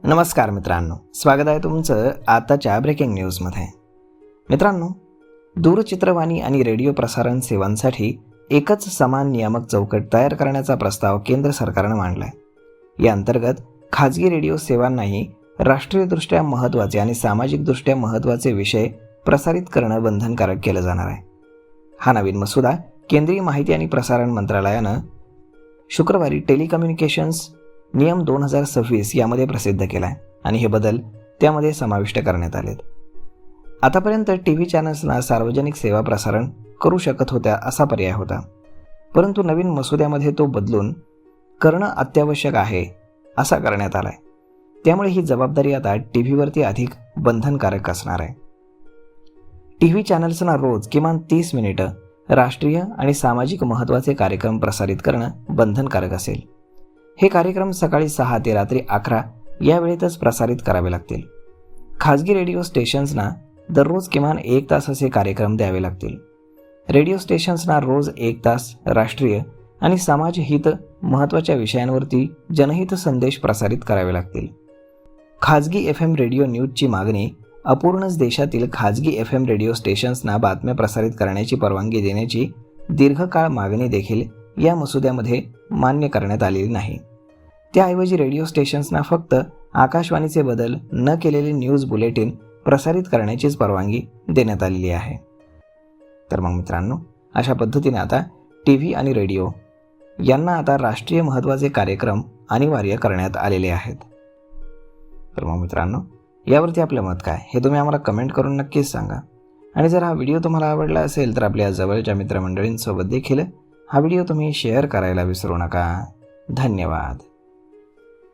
नमस्कार मित्रांनो, स्वागत आहे तुमचं आताच्या ब्रेकिंग न्यूजमध्ये. मित्रांनो, दूरचित्रवाणी आणि रेडिओ प्रसारण सेवांसाठी एकच समान नियामक चौकट तयार करण्याचा प्रस्ताव केंद्र सरकारनं मांडलाय. या अंतर्गत खाजगी रेडिओ सेवांनाही राष्ट्रीयदृष्ट्या महत्त्वाचे आणि सामाजिकदृष्ट्या महत्त्वाचे विषय प्रसारित करणं बंधनकारक केलं जाणार आहे. हा नवीन मसुदा केंद्रीय माहिती आणि प्रसारण मंत्रालयानं शुक्रवारी टेलिकम्युनिकेशन्स नियम 2026 यामध्ये प्रसिद्ध केला आहे आणि हे बदल त्यामध्ये समाविष्ट करण्यात आलेत. आतापर्यंत TV चॅनल्सना सार्वजनिक सेवा प्रसारण करू शकत होत्या असा पर्याय होता, परंतु नवीन मसुद्यामध्ये तो बदलून करणं अत्यावश्यक आहे असा करण्यात आला आहे. त्यामुळे ही जबाबदारी आता TVवरती अधिक बंधनकारक असणार आहे. TV चॅनल्सना रोज किमान 30 मिनिटं राष्ट्रीय आणि सामाजिक महत्त्वाचे कार्यक्रम प्रसारित करणं बंधनकारक असेल. हे कार्यक्रम सकाळी 6 ते रात्री 11 या वेळेतच प्रसारित करावे लागतील. खाजगी रेडिओ स्टेशन्सना दररोज किमान 1 तास असे कार्यक्रम द्यावे लागतील. रेडिओ स्टेशन्सना रोज 1 तास राष्ट्रीय आणि समाजहित महत्त्वाच्या विषयांवरती जनहित संदेश प्रसारित करावे लागतील. खाजगी FM रेडिओ न्यूजची मागणी अपूर्णच देशातील खाजगी FM रेडिओ स्टेशन्सना बातम्या प्रसारित करण्याची परवानगी देण्याची दीर्घकाळ मागणी देखील या मसुद्यामध्ये मान्य करण्यात आलेली नाही. त्याऐवजी रेडिओ स्टेशन्सना फक्त आकाशवाणीचे बदल न केलेले न्यूज बुलेटिन प्रसारित करण्याचीच परवानगी देण्यात आलेली आहे. तर मग मित्रांनो, अशा पद्धतीने आता TV आणि रेडिओ यांना आता राष्ट्रीय महत्त्वाचे कार्यक्रम अनिवार्य करण्यात आलेले आहेत. तर मग मित्रांनो, यावरती आपलं मत काय हे तुम्ही आम्हाला कमेंट करून नक्कीच सांगा. आणि जर हा व्हिडिओ तुम्हाला आवडला असेल तर आपल्या जवळच्या मित्रमंडळींसोबत देखील हा व्हिडिओ तुम्ही शेअर करायला विसरू नका. धन्यवाद.